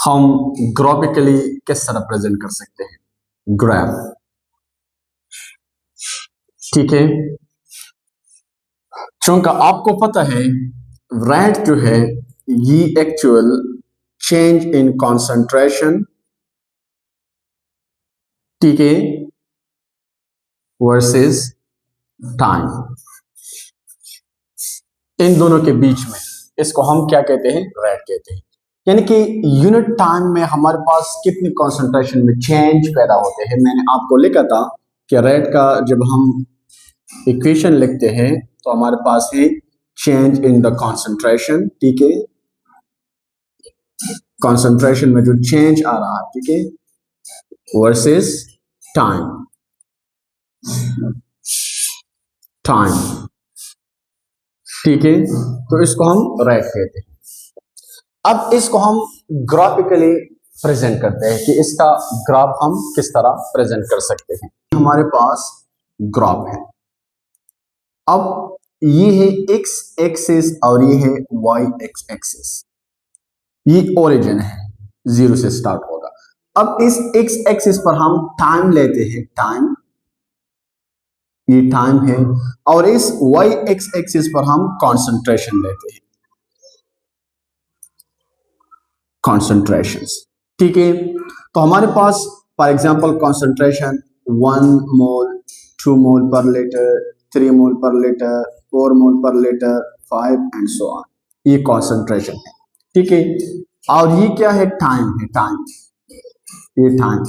हम ग्राफिकली किस तरह प्रेजेंट कर सकते हैं, ग्राफ। ठीक है, चूंकि आपको पता है रेट जो है ये एक्चुअल चेंज इन कंसंट्रेशन, ठीक है, वर्सेस टाइम, इन दोनों के बीच में इसको हम क्या कहते हैं, रेट कहते हैं। यानी कि यूनिट टाइम में हमारे पास कितनी कंसंट्रेशन में चेंज पैदा होते हैं। मैंने आपको लिखा था कि रेट का जब हम इक्वेशन लिखते हैं तो हमारे पास है चेंज इन द कंसंट्रेशन, ठीक है, कंसंट्रेशन में जो चेंज आ रहा है, ठीक है, वर्सेस टाइम, ठीक है, तो इसको हम रेट कहते हैं। अब इसको हम ग्राफिकली प्रेजेंट करते हैं कि इसका ग्राफ हम किस तरह प्रेजेंट कर सकते हैं। हमारे पास ग्राफ है, अब ये है x एक्सिस और ये है y एक्सिस, ये ओरिजिन है, 0 से स्टार्ट होगा। अब इस x एक्सिस पर हम टाइम लेते हैं, टाइम, ये टाइम है, और इस y एक्सिस पर हम कंसंट्रेशन लेते हैं, कॉन्सेंट्रेशंस, ठीक है। तो हमारे पास फॉर एग्जांपल कंसंट्रेशन 1 मोल, 2 मोल पर लीटर, 3 मोल पर लीटर, 4 मोल पर लीटर, 5 एंड सो ऑन, ये कंसंट्रेशन है, ठीक है। और ये क्या है, टाइम है, टाइम, ये टाइम।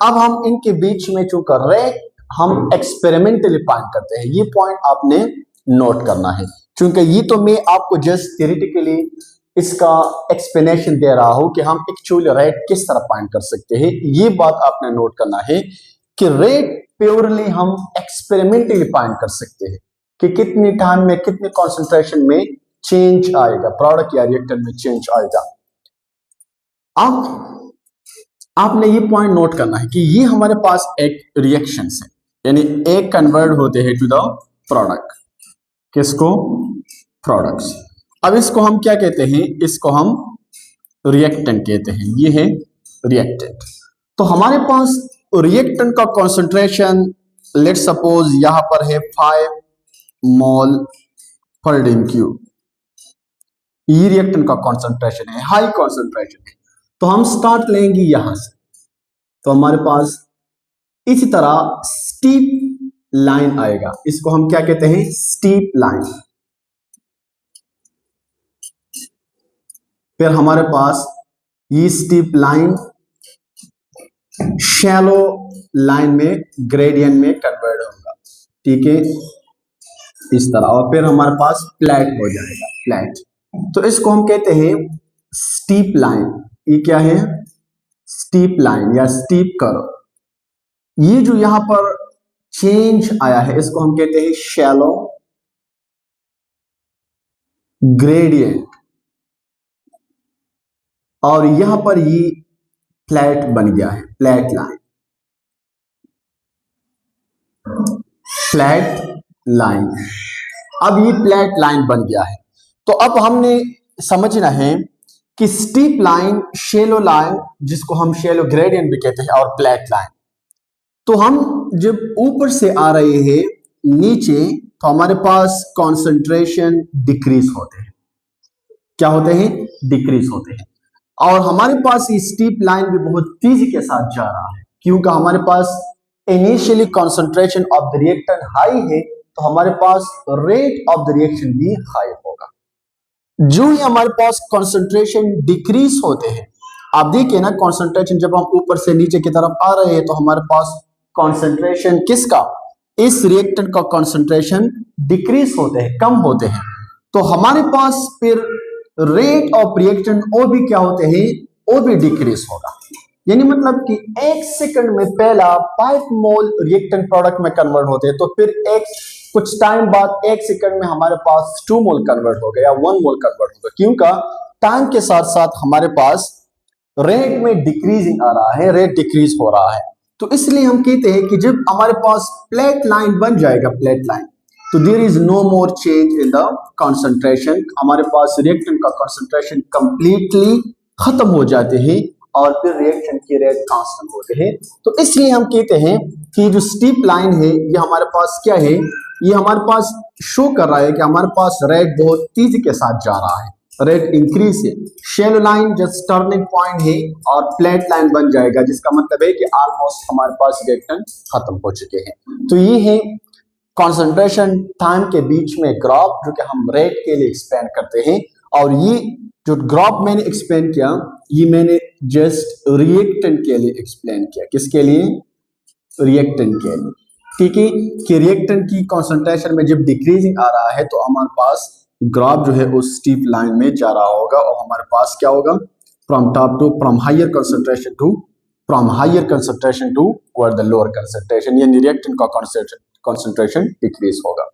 अब हम इनके बीच में चूंकि रेट हम एक्सपेरिमेंटली फाइंड करते हैं, ये पॉइंट आपने नोट करना है, क्योंकि ये तो मैं आपको जस्ट थ्योरेटिकली इसका एक्सप्लेनेशन दे रहा हूं कि हम एक्चुअली रेट किस तरह फाइंड कर सकते हैं। ये बात आपने नोट करना है कि रेट प्योरली हम एक्सपेरिमेंटली फाइंड कर सकते हैं कि कितनी टाइम में कितने कंसंट्रेशन में चेंज आएगा, प्रोडक्ट या रिएक्टर में चेंज आएगा। अब आपने ये पॉइंट नोट करना है कि ये हमारे पास एक रिएक्शन है, यानी एक कन्वर्ट होते हैं टू द प्रोडक्ट, किसको, प्रोडक्ट्स। अब इसको हम क्या कहते हैं, इसको हम रिएक्टेंट कहते हैं, ये है रिएक्टेंट। तो हमारे पास रिएक्टेंट का कंसंट्रेशन लेट सपोज यहां पर है 5 मोल पर डेम-क्यूब, ये रिएक्टेंट का कंसंट्रेशन है, हाई कंसंट्रेशन है। तो हम स्टार्ट लेंगे यहां से, तो हमारे पास इसी तरह स्टीप लाइन आएगा, इसको हम क्या कहते हैं, स्टीप लाइन। फिर हमारे पास ये स्टीप लाइन शैलो लाइन में ग्रेडियंट में कन्वर्ट होगा, ठीक है, इस तरह। और फिर हमारे पास फ्लैट हो जाएगा, फ्लैट। तो इसको हम कहते हैं स्टीप लाइन। ये क्या है, स्टीप लाइन या स्टीप कर्व। ये जो यहां पर चेंज आया है इसको हम कहते हैं शैलो ग्रेडियंट, और यहां पर ये फ्लैट बन गया है, फ्लैट लाइन, फ्लैट लाइन। अब ये फ्लैट लाइन बन गया है। तो अब हमने समझना है कि स्टीप लाइन, शैलो लाइन, जिसको हम शैलो ग्रेडियंट भी कहते हैं, और फ्लैट लाइन। तो हम जब ऊपर से आ रहे हैं नीचे तो हमारे पास कंसंट्रेशन डिक्रीज होते हैं, क्या होते हैं, डिक्रीज होते हैं। और हमारे पास ये स्टीप लाइन भी बहुत तेजी के साथ जा रहा है, क्योंकि हमारे पास initially concentration of the reactant high है, तो हमारे पास रेट ऑफ द रिएक्शन भी हाई होगा। जो ही हमारे पास कंसंट्रेशन डिक्रीज होते हैं, आप देखिए ना, कंसंट्रेशन जब हम ऊपर से नीचे की तरफ आ रहे हैं तो हमारे पास कंसंट्रेशन किसका, इस रिएक्टेंट का कंसंट्रेशन डिक्रीज होते हैं, कम होते हैं। तो हमारे पास फिर रेट ऑफ रिएक्शन वो भी क्या होते हैं, वो भी डिक्रीज होगा। यानी मतलब कि 1 सेकंड में पहला 5 मोल रिएक्टेंट प्रोडक्ट में कन्वर्ट होते हैं, तो फिर कुछ टाइम बाद 1 सेकंड में हमारे पास 2 मोल कन्वर्ट हो गया या 1 मोल कन्वर्ट हो गया, क्योंकि टाइम के साथ साथ हमारे पास रेट में डिक्रीजिंग आ रहा है, रेट डिक्रीज हो रहा है। तो इसलिए हम कहते हैं कि जब हमारे पास फ्लैट लाइन बन जाएगा, फ्लैट लाइन, तो there is no more change in the concentration, हमारे पास रिएक्टेंट का कंसंट्रेशन कंप्लीटली खत्म हो जाते हैं और फिर रिएक्शन की रेट कांस्टेंट होते हैं। तो इसलिए हम कहते हैं कि जो स्टीप लाइन है ये हमारे पास क्या है, ये हमारे पास शो कर रहा है कि हमारे पास रेट बहुत तेजी के साथ जा रहा है, रेट इंक्रीज है। Shallow line just turning point है और फ्लैट लाइन बन जाएगा, जिसका मतलब है कि ऑलमोस्ट हमारे पास रिएक्शन खत्म हो चुके हैं। तो ये है कॉन्सेंट्रेशन टाइम के बीच में ग्राफ जो कि हम रेट के लिए एक्सपेंड करते हैं। और ये जो ग्राफ मैंने एक्सप्लेन किया ये मैंने जस्ट रिएक्टेंट के लिए एक्सप्लेन किया। किसके लिए? रिएक्टेंट के लिए। ठीक है कि रिएक्टेंट की कॉन्सेंट्रेशन में जब डिक्रीजिंग आ रहा है तो हमारे पास ग्राफ जो है उस स्टीप लाइन में जा रहा होगा और हमारे पास क्या होगा, from higher concentration to the lower concentration, यानी रिएक्टेंट का कंसंट्रेशन डिक्रीज होगा।